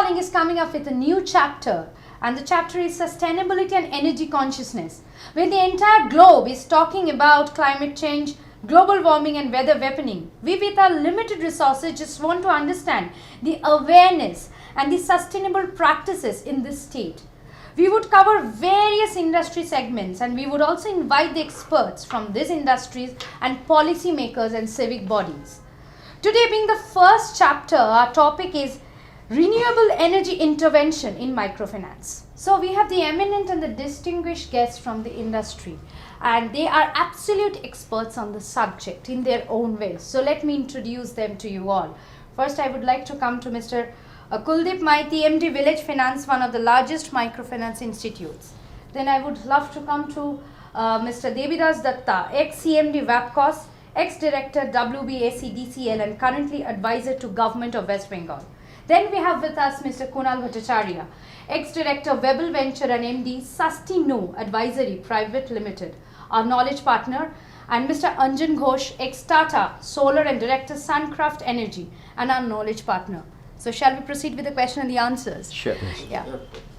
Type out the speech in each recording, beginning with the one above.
Calling is coming up with a new chapter, and the chapter is Sustainability and Energy Consciousness. When the entire globe is talking about climate change, global warming and weather weaponing, we with our limited resources just want to understand the awareness and the sustainable practices in this state. We would cover various industry segments, and we would also invite the experts from these industries and policymakers and civic bodies. Today being the first chapter, our topic is renewable energy intervention in microfinance. So we have the eminent and the distinguished guests from the industry, and they are absolute experts on the subject in their own ways. So let me introduce them to you all. First, I would like to come to Mr. Kuldeep Maiti, MD Village Finance, one of the largest microfinance institutes. Then I would love to come to Mr. Devidas Datta, ex-CMD WAPCOS, ex-director WBACDCL and currently advisor to Government of West Bengal. Then we have with us Mr. Kunal Bhattacharya, ex-director Webel Venture and MD Sustino Advisory Private Limited, our knowledge partner, and Mr. Anjan Ghosh, ex-Tata Solar and director Suncraft Energy and our knowledge partner. So shall we proceed with the question and the answers? Sure. Yeah,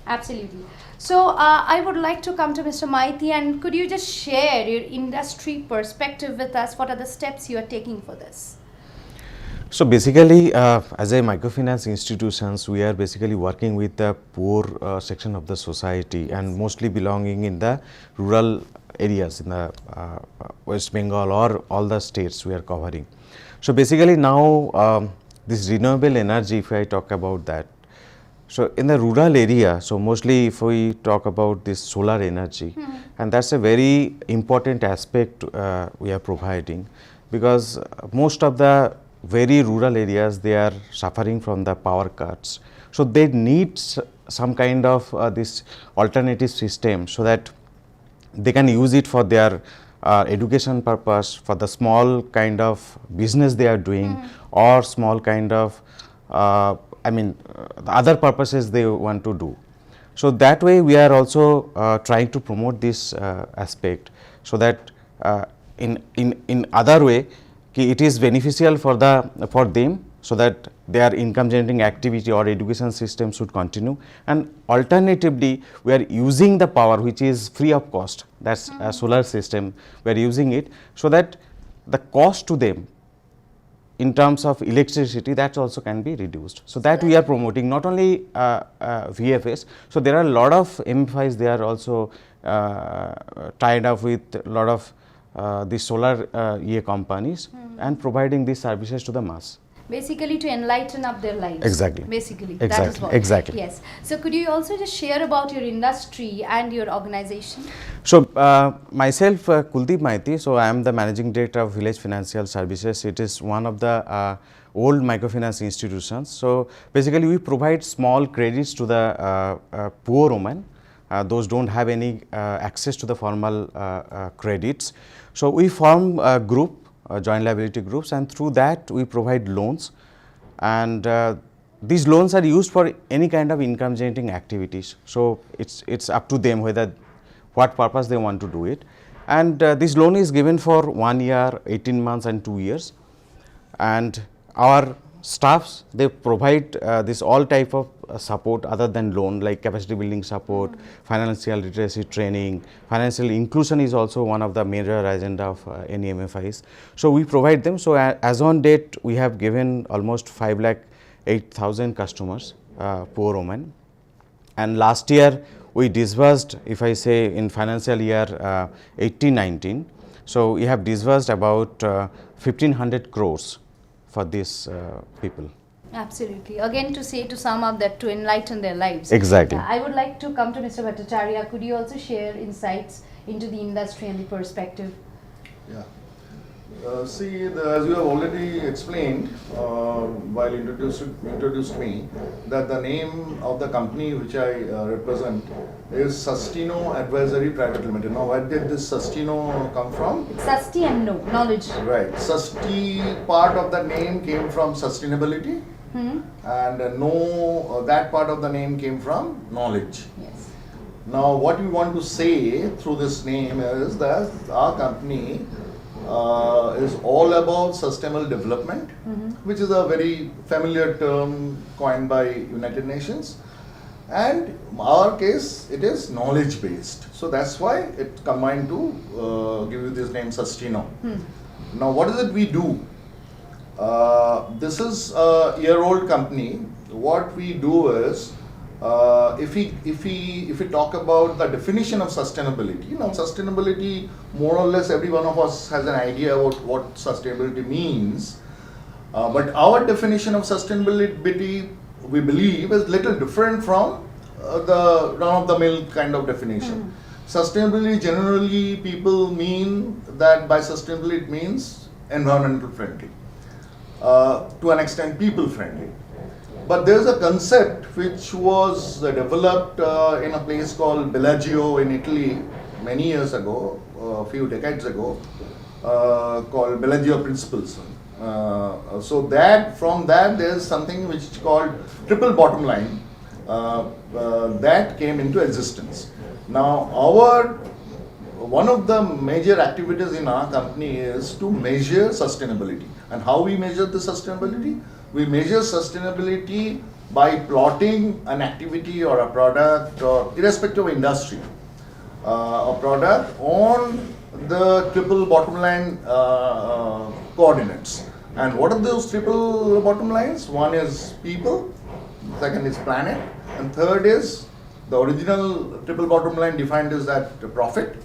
absolutely. So I would like to come to Mr. Maiti, and could you just share your industry perspective with us? What are the steps you are taking for this? So basically, as a microfinance institutions, we are basically working with the poor section of the society and mostly belonging in the rural areas in the West Bengal or all the states we are covering. So basically now this renewable energy, if I talk about that, so in the rural area, so mostly if we talk about this solar energy, and that's a very important aspect we are providing, because most of the very rural areas, they are suffering from the power cuts. So they need some kind of this alternative system so that they can use it for their education purpose, for the small kind of business they are doing, or small kind of the other purposes they want to do. So that way we are also trying to promote this aspect, so that in other way it is beneficial for them, so that their income generating activity or education system should continue, and alternatively we are using the power which is free of cost, that's a solar system, we are using it so that the cost to them in terms of electricity, that also can be reduced. So that we are promoting, not only VFS. So there are a lot of MFIs, they are also tied up with a lot of the solar companies and providing these services to the mass. Basically to enlighten up their lives. Exactly. Basically. Exactly. That is what. Exactly. Yes. So could you also just share about your industry and your organization? So myself, Kuldeep Maiti, so I am the managing director of Village Financial Services. It is one of the old microfinance institutions. So basically we provide small credits to the poor women. Those don't have any access to the formal credits. So we form a group, joint liability groups, and through that we provide loans, and these loans are used for any kind of income generating activities. So it's up to them whether what purpose they want to do it, and this loan is given for 1 year, 18 months and 2 years, and our staffs, they provide this all type of support other than loan, like capacity building support, financial literacy training, financial inclusion is also one of the major agenda of any MFIs. So we provide them. So as on date, we have given almost 5,08,000 customers, poor women, and last year we disbursed, if I say in financial year 18-19, so we have disbursed about 1,500 crores for these people. Absolutely. Again, to sum up that, to enlighten their lives. Exactly. I would like to come to Mr. Bhattacharya. Could you also share insights into the industry and the perspective? Yeah. As you have already explained while introduced me, that the name of the company which I represent is Sustino Advisory Private Limited. Now, where did this Sustino come from? Susti and no, knowledge. Right. Susti part of the name came from sustainability, and no, that part of the name came from knowledge. Yes. Now, what we want to say through this name is that our company is all about sustainable development, which is a very familiar term coined by United Nations. And in our case, it is knowledge based. So that's why it combined to give you this name Sustino. Now, what is it we do? This is a year-old company. What we do is, if we talk about the definition of sustainability, sustainability, more or less every one of us has an idea about what sustainability means. But our definition of sustainability, we believe, is little different from the run-of-the-mill kind of definition. Sustainability, generally people mean that by sustainability it means environmental friendly, to an extent people friendly. But there's a concept which was developed in a place called Bellagio in Italy many years ago, a few decades ago, called Bellagio principles. So that from that there's something which is called triple bottom line that came into existence. Now one of the major activities in our company is to measure sustainability. And how we measure the sustainability? We measure sustainability by plotting an activity or a product, or irrespective of industry, a product on the triple bottom line coordinates. And what are those triple bottom lines? One is people, second is planet, and third is the original triple bottom line defined as that profit.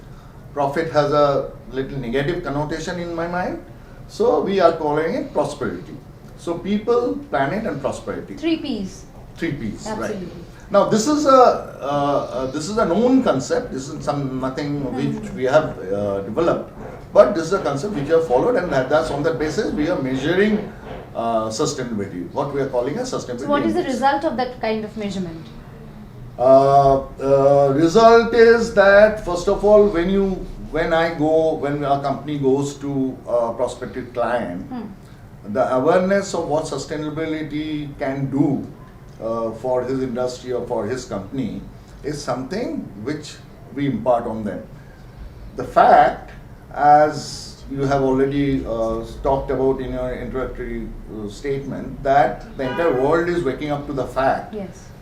Profit has a little negative connotation in my mind, so we are calling it prosperity. So people, planet, and prosperity. 3 Ps. 3 Ps, Absolutely. right? Now this is a known concept. This is nothing which we have developed, but this is a concept which we have followed, and that's on that basis we are measuring sustainability. What we are calling a sustainability. So what is the index. result of that kind of measurement? Result is that first of all, when our company goes to a prospective client, the awareness of what sustainability can do for his industry or for his company is something which we impart on them. The fact, as you have already talked about in your introductory statement, that the entire world is waking up to the fact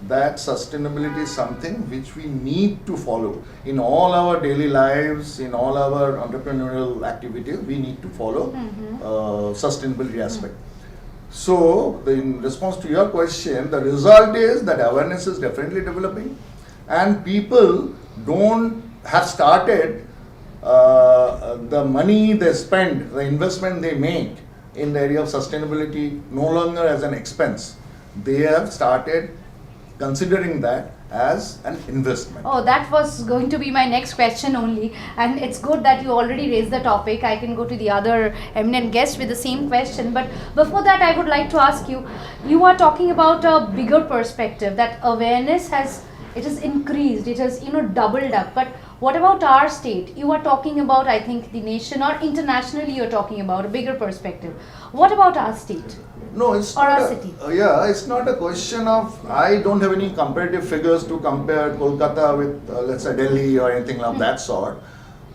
that sustainability is something which we need to follow in all our daily lives, in all our entrepreneurial activities. We need to follow sustainability aspect. So, in response to your question, the result is that awareness is definitely developing, and people have started the money they spend, the investment they make in the area of sustainability no longer as an expense. They have started considering that as an investment. Oh, that was going to be my next question only, and it's good that you already raised the topic. I can go to the other eminent guest with the same question, but before that I would like to ask you, you are talking about a bigger perspective, that awareness has increased, it has doubled up, but what about our state? You are talking about, I think, the nation, or internationally you're talking about a bigger perspective. What about our state? No, it's or not our city? It's not a question of, I don't have any comparative figures to compare Kolkata with let's say Delhi or anything of that sort.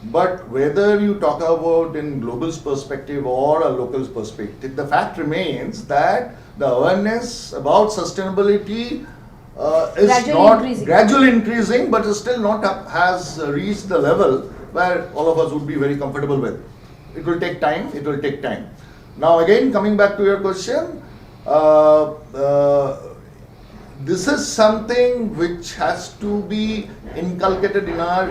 But whether you talk about in global perspective or a local perspective, the fact remains that the awareness about sustainability is gradually increasing, but is still not has reached the level where all of us would be very comfortable with. It will take time. It will take time. Now again, coming back to your question, this is something which has to be inculcated in our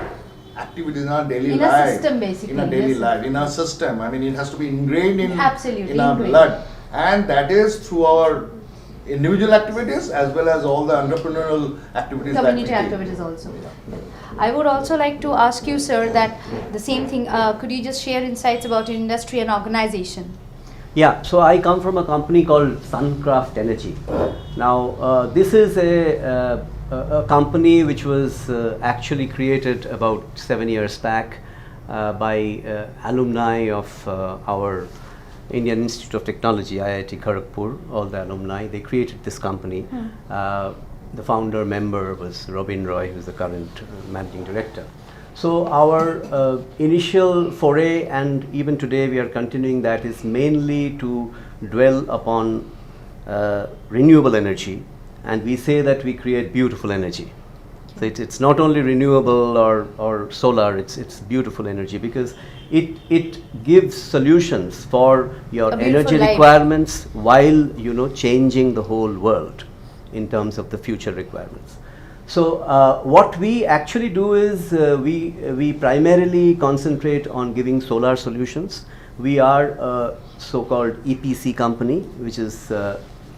activities, in our daily life. In a system, basically. In a daily life, in our system. I mean, it has to be ingrained in our ingrained. blood. And that is through our individual activities as well as all the entrepreneurial activities. Community activities also. I would also like to ask you, sir, that the same thing, could you just share insights about your industry and organization? Yeah, so I come from a company called Suncraft Energy. Now, this is a company which was actually created about 7 years back by alumni of our Indian Institute of Technology, IIT Kharagpur, all the alumni. They created this company. The founder member was Robin Roy, who is the current managing director. So our initial foray, and even today we are continuing that, is mainly to dwell upon renewable energy, and we say that we create beautiful energy. So it's not only renewable or solar, it's beautiful energy, because it gives solutions for your A beautiful energy life. requirements while changing the whole world in terms of the future requirements. So what we actually do is we primarily concentrate on giving solar solutions. We are a so-called EPC company, which is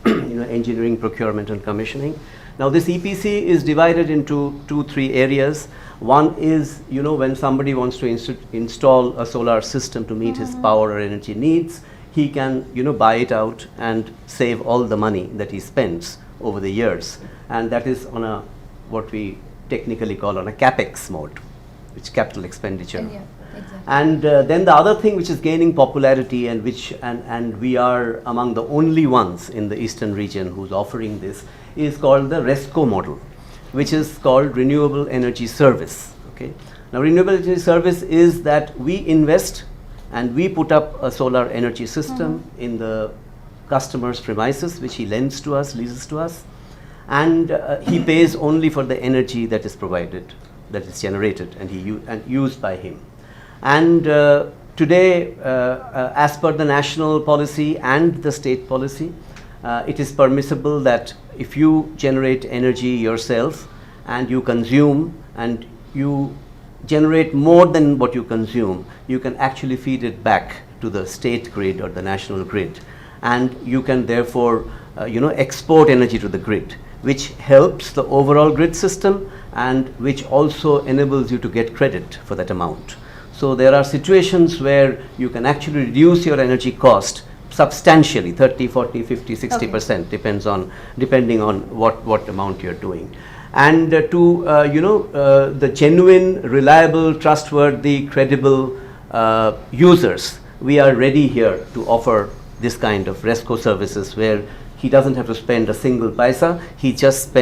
engineering, procurement, and commissioning. Now this EPC is divided into 2-3 areas. One is when somebody wants to install a solar system to meet his power or energy needs, he can buy it out and save all the money that he spends over the years, and that is on a what we technically call on a capex mode, which capital expenditure. Yeah, exactly. And then the other thing which is gaining popularity, and and we are among the only ones in the eastern region who's offering this, is called the RESCO model, which is called renewable energy service. Okay. Now renewable energy service is that we invest and we put up a solar energy system in the customer's premises, which he lends to us, leases to us, and he pays only for the energy that is provided, that is generated and used by him. And today, as per the national policy and the state policy, it is permissible that if you generate energy yourself and you consume, and you generate more than what you consume, you can actually feed it back to the state grid or the national grid, and you can therefore export energy to the grid, which helps the overall grid system and which also enables you to get credit for that amount. So there are situations where you can actually reduce your energy cost substantially, 30, 40, 50, 60%, depending on what amount you're doing. And the genuine, reliable, trustworthy, credible users, we are ready here to offer this kind of RESCO services, where he doesn't have to spend a single paisa, he just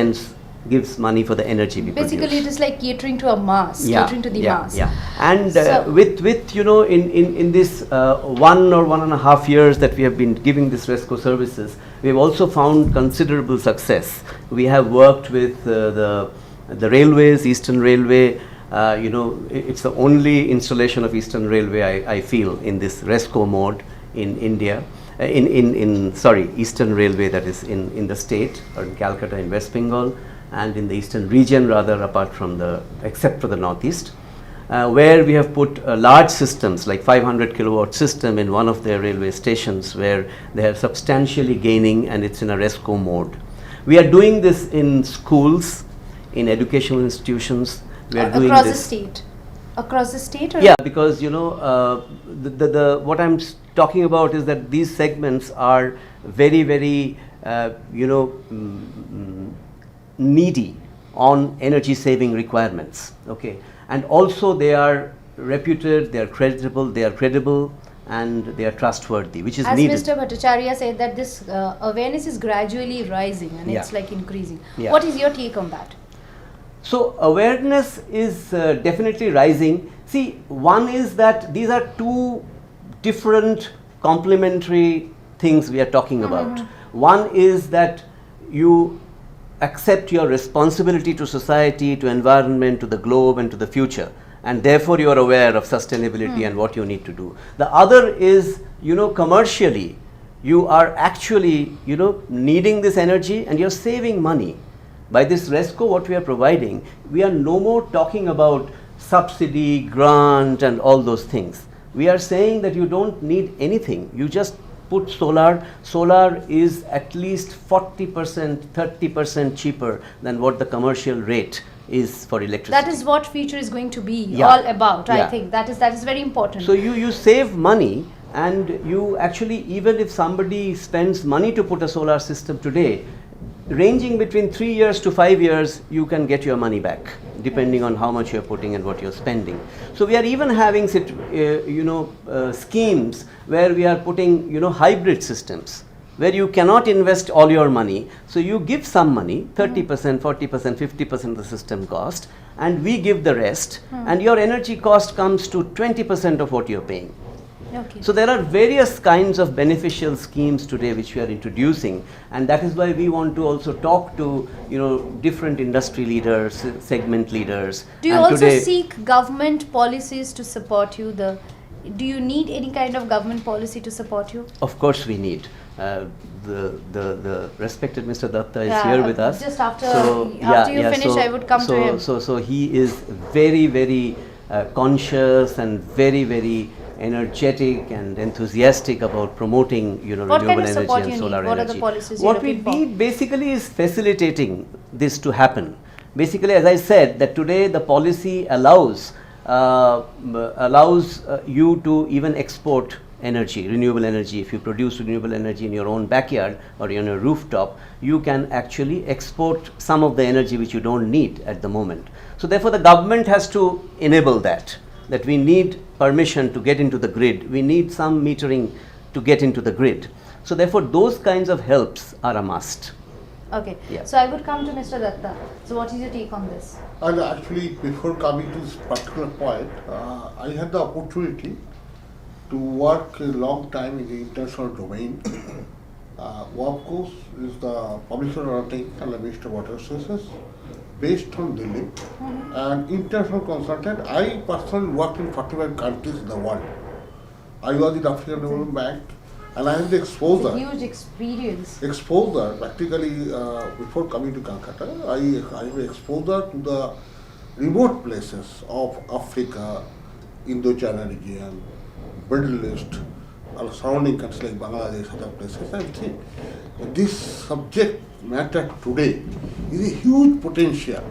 gives money for the energy we produce. Basically, it is like catering to a mass, catering to the mass. Yeah. And So- with in this 1 or 1.5 years that we have been giving this RESCO services, we have also found considerable success. We have worked with the railways, Eastern Railway. It's the only installation of Eastern Railway I feel in this RESCO mode in India. Eastern Railway, that is in the state, or in Calcutta, in West Bengal, and in the eastern region rather, except for the northeast, where we have put large systems like 500 kilowatt system in one of their railway stations, where they are substantially gaining, and it's in a RESCO mode. We are doing this in schools, in educational institutions. We are doing Across this the state? Across the state? Or Yeah, because what I'm talking about is that these segments are very, very needy on energy saving requirements. Okay, and also they are reputed, they are credible, and they are trustworthy, which is As needed. Mr. Bhattacharya said, that this awareness is gradually rising and Yeah. it's like increasing. Yeah. What is your take on that? So awareness is definitely rising. See, one is that these are two different complementary things we are talking about. One is that you accept your responsibility to society, to environment, to the globe, and to the future, and therefore you are aware of sustainability and what you need to do. The other is, commercially, you are actually, needing this energy and you're saving money. By this RESCO, what we are providing, we are no more talking about subsidy, grant, and all those things. We are saying that you don't need anything. You just put solar. Solar is at least 40%, 30% cheaper than what the commercial rate is for electricity. That is what future is going to be Yeah. all about. I Yeah. think that is very important. So you save money, and you actually, even if somebody spends money to put a solar system today, ranging between 3 years to 5 years, you can get your money back, depending on how much you're putting and what you're spending. So we are even having schemes where we are putting hybrid systems, where you cannot invest all your money. So you give some money, 30%, 40%, 50% of the system cost, and we give the rest, and your energy cost comes to 20% of what you're paying. Okay. So there are various kinds of beneficial schemes today which we are introducing, and that is why we want to also talk to different industry leaders, segment leaders. Do you and also today, seek government policies to support you? Do you need any kind of government policy to support you? Of course, we need. The respected Mr. Datta is Yeah, here with us. just after you finish, I would come to him. So he is very, very conscious and very, very energetic and enthusiastic about promoting What renewable kind of energy support and you solar need? What are energy. the policies What you're we looking for? need basically is facilitating this to happen. Basically, as I said, that today the policy allows you to even export energy, renewable energy. If you produce renewable energy in your own backyard or on your rooftop, you can actually export some of the energy which you don't need at the moment. So therefore the government has to enable that we need permission to get into the grid, we need some metering to get into the grid. So therefore those kinds of helps are a must. Okay, Yeah. so I would come to Mr. Datta. So what is your take on this? And actually, before coming to this particular point, I had the opportunity to work a long time in the international domain. WAPCO is the publisher undertaking and the Ministry of Water Resources based on Delhi. And international consultant, I personally worked in 45 countries in the world. I was in African Development Bank, and I have the It's exposure. a huge experience. Exposure practically before coming to Calcutta, I have exposure to the remote places of Africa, Indo-China region, Middle East, surrounding countries like Bangladesh, other places. I think this subject matter today is a huge potential.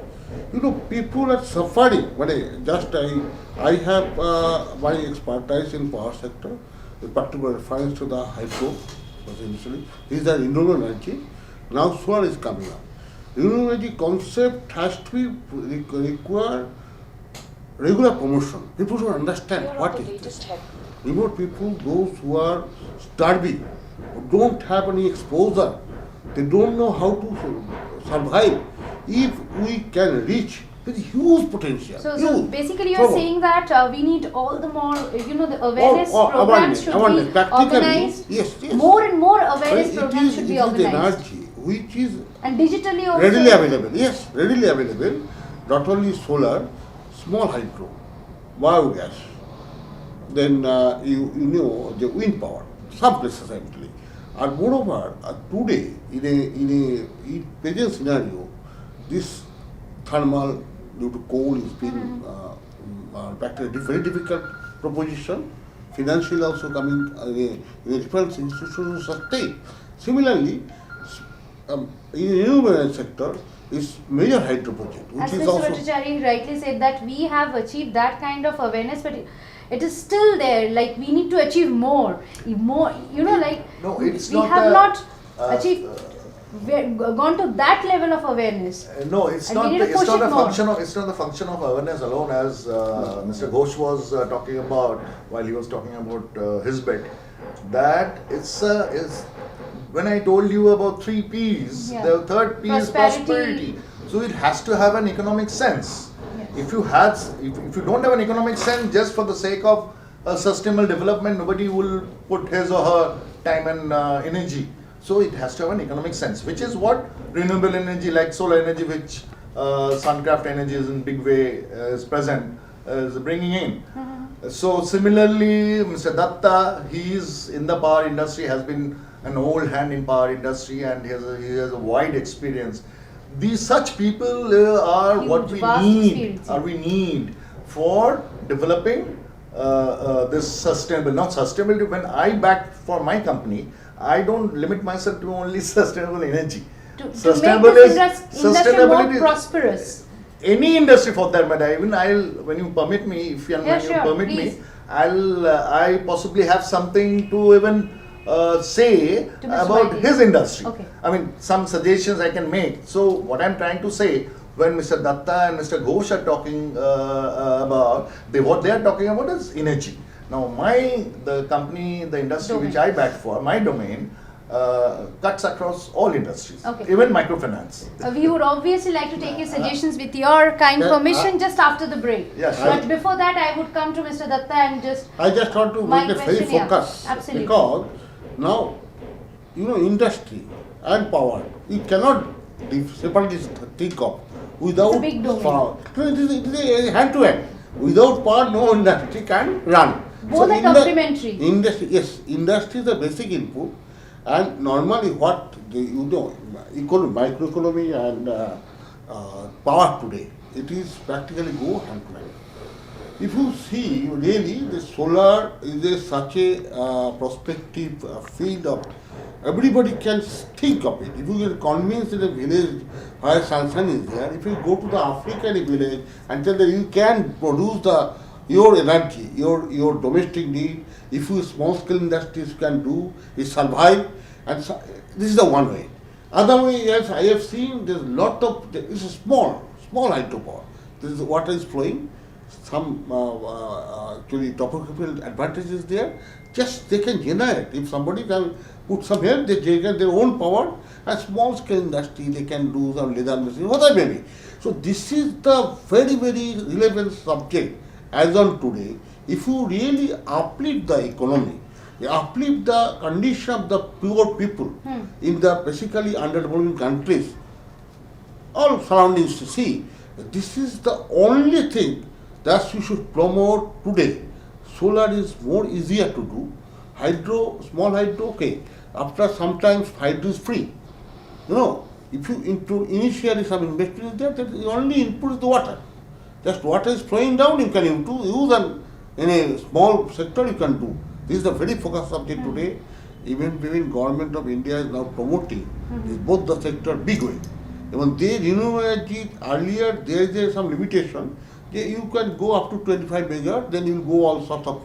People are suffering. But I have my expertise in power sector, with particular reference to the hydro, essentially. These are renewable energy. Now solar is coming up. Renewable energy concept has to be require regular promotion. People should understand what is this. Remote people, those who are starving, who don't have any exposure, they don't know how to survive. If we can reach with huge potential. So huge. basically you're Trouble. saying that we need all the more, the awareness programs should awareness, be practically, organized. yes. More and more awareness It programs is- should it be is the organized. energy which is And digitally also. readily available. Yes, readily available. Not only solar, small hydro, biogas. Then the wind power. Some places actually. And moreover, today in a present scenario, this thermal due to coal is being practically very difficult proposition. Financially also coming in a different institution to sustain. Similarly, in the renewable energy sector is major hydro project, which As is Mr. also Bhattacharya rightly said that we have achieved that kind of awareness, but it is still there. Like we need to achieve more. No, it's we not have a- not achieved, gone to that level of awareness. No, it's And we not. need to It's push not it a more. function of. It's not the function of awareness alone, as Mr. Ghosh was talking about while he was talking about his bit. That is when I told you about 3 P's. Yeah. The third P is Prosperity. prosperity. So it has to have an economic sense. Yes. If you don't have an economic sense just for the sake of sustainable development, nobody will put his or her time and energy. So it has to have an economic sense, which is what renewable energy like solar energy, which Suncraft Energy is in big way is present, is bringing in. So similarly, Mr. Datta, he is in the power industry, has been an old hand in power industry, and he has a wide experience. Such people are Huge, what we vast need. experience. We need for developing this sustainable. Not sustainability. When I back for my company, I don't limit myself to only sustainable energy. To make Sustainable this industry more sustainability. prosperous. Any industry for that matter. Even when you permit me, if you, Yeah, when sure, you permit please. me, I possibly have something to even say To Mr. about Vaidhi. his industry. Okay. I mean, some suggestions I can make. So what I'm trying to say, when Mr. Datta and Mr. Ghosh are talking about, what they are talking about is energy. Now the company, the industry which I back for, my domain, cuts across all industries, Okay. even microfinance. We would obviously like to take your suggestions with your kind permission just after the break. Yes. But before that, I would come to Mr. Datta and just I just want to My make it very question, yeah, focused absolutely. because now, industry and power, you cannot separately think of without big domain. power. It is a hand to hand. Without power, no industry can run. Both are complementary. Industry, yes, industry is the basic input, and normally what microeconomy and power today, it is practically go hand to hand. If you see, really, the solar is such a prospective field of everybody can think of it. If you get convinced in a village where sunshine is there, if you go to the African village and tell them you can produce your energy, your domestic need, if you small scale industries can do, it survive, and this is the one way. Other way, yes, I have seen there's lot of, it's a small hydropower. This is water is flowing. Some actually topographical advantages there. Just they can generate. If somebody can put some help, they generate their own power. A small scale industry, they can do some leather machine, whatever may be. So this is the very, very relevant subject as on today. If you really uplift the economy, uplift the condition of the poor people in the basically underdeveloping countries, all surroundings to see, this is the only thing that we should promote today. Solar is more easier to do. Hydro, small hydro, okay. After sometimes hydro is free. If you initially some investment is there, that the only input is the water. Just water is flowing down, you can use, and in a small sector you can do. This is the very focus subject today. Even government of India is now promoting is both the sector big way. Even they renewable energy earlier there is some limitation. You can go up to 25 megawatt, then you will go all sorts of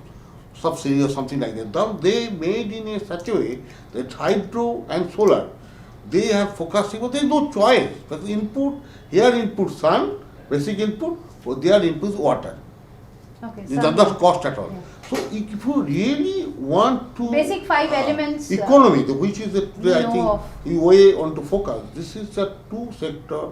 subsidy or something like that. Now they made in a such a way that hydro and solar, they have focusing, but there is no choice. But input sun, basic input, their input is water. okay, It does not cost at all. Yeah. So if you really want to Basic 5 elements, economy, which is I know think of. you way on to focus. This is a two sector,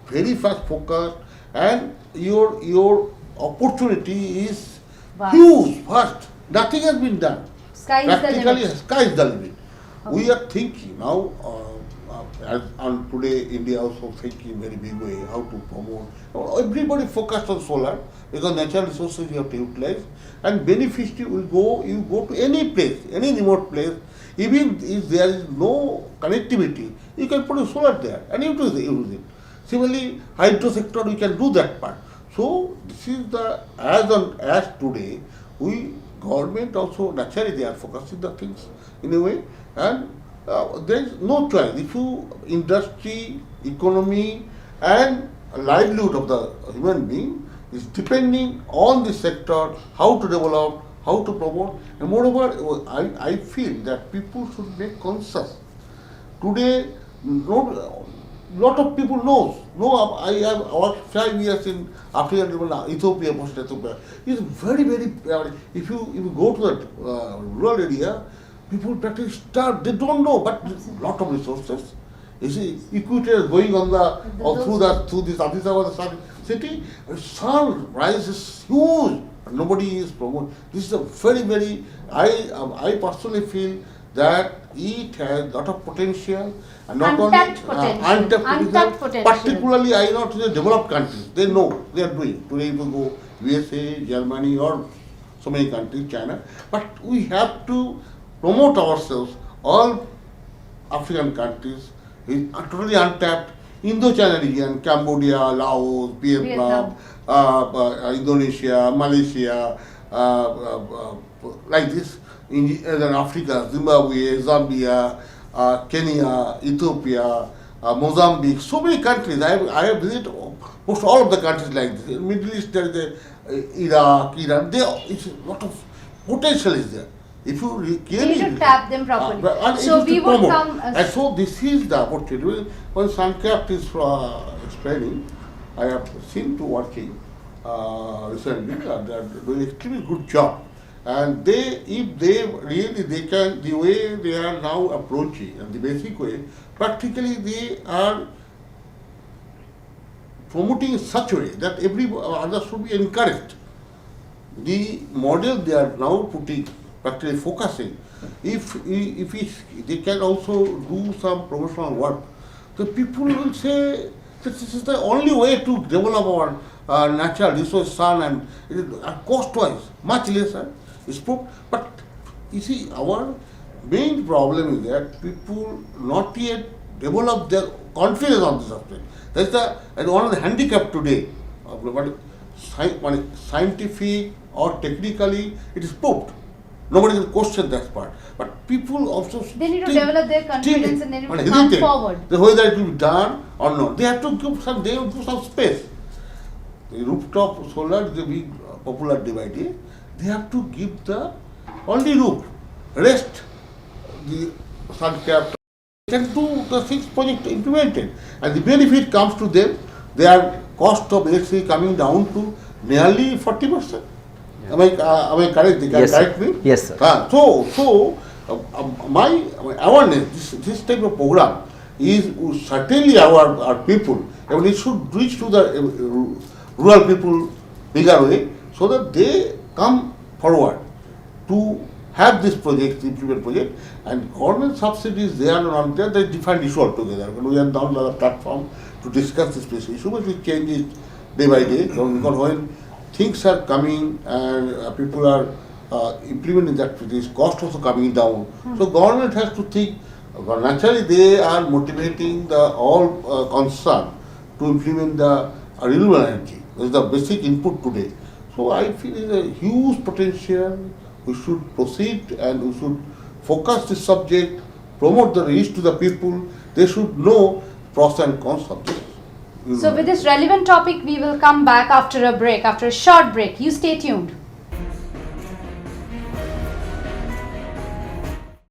very fast focus, and your opportunity is Vast. huge, vast. Nothing has been done. Sky is the Practically, limit. sky is the limit. Okay. We are thinking now, as on today, India also thinking very big way how to promote. Everybody focused on solar because natural resources you have to utilize, and beneficiary will go. You go to any place, any remote place, even if there is no connectivity, you can put a solar there and use it. Similarly, hydro sector we can do that part. So this is the as today government also naturally they are focusing the things in a way, and there is no choice. If you industry, economy, and livelihood of the human being is depending on the sector, how to develop, how to promote, and moreover, I feel that people should be conscious. Today, lot of people knows. No, I have worked 5 years in African Ethiopia, most Ethiopia. It's very, very. If you go to the rural area, people practically starve. They don't know, but lot of resources. You see, equator is going on through this Addis Ababa city. Sun rises huge. Nobody is promoting. This is a very, very. I personally feel that it has lot of potential, and not Untapped only potential. Untapped potential. Particularly, I know to the developed countries, they know they are doing. Today, if you go USA, Germany, or so many countries, China, but we have to promote ourselves. All African countries is totally untapped. Indo-China region, Cambodia, Laos, Vietnam, Indonesia, Malaysia, like this. In Africa, Zimbabwe, Zambia, Kenya, Ethiopia, Mozambique, so many countries. I have visited most all of the countries like this. In Middle East, there is Iraq, Iran. It's a lot of potential is there. If you We really should tap them properly. and it So is we to would promote. come. And so this is the opportunity. When Suncraft is explaining, I have seen to working recently. They are doing extremely good job. And if they really, they can, the way they are now approaching, and the basic way, practically they are promoting in such a way that every others should be encouraged. The model they are now putting, practically focusing, if they can also do some promotional work, the people will say that this is the only way to develop our natural resource, sun, and it is, cost-wise much lesser. Is proved, but you see, our main problem is that people not yet develop their confidence on this subject. That's one of the handicap today. But scientific or technically, it is proved. Nobody will question that part. But people also They need to develop their confidence and then it will come hesitate forward. Whether it will be done or not. They have to give some. They will give some space. The rooftop solar is a big popular device. They have to give the only roof. Rest the sun cap can do the 6 project implemented, and the benefit comes to them. Their cost of electricity coming down to nearly 40%. Am I correct? They can Yes, sir. correct me? Yes, sir. My awareness, this type of program is certainly our people, and it should reach to the rural people bigger way, so that they come forward to have this project, implement project, and government subsidies, they are not there, they different issue altogether. We are down on the platform to discuss this specific issue, but we change it day by day, because when things are coming and people are implementing that, this cost also coming down. So government has to think, naturally they are motivating the all concerned to implement the renewable energy. That is the basic input today. So I feel there is a huge potential. We should proceed and we should focus this subject, promote the reach to the people. They should know pros and cons of this. So with this relevant topic, we will come back after a break, after a short break. You stay tuned.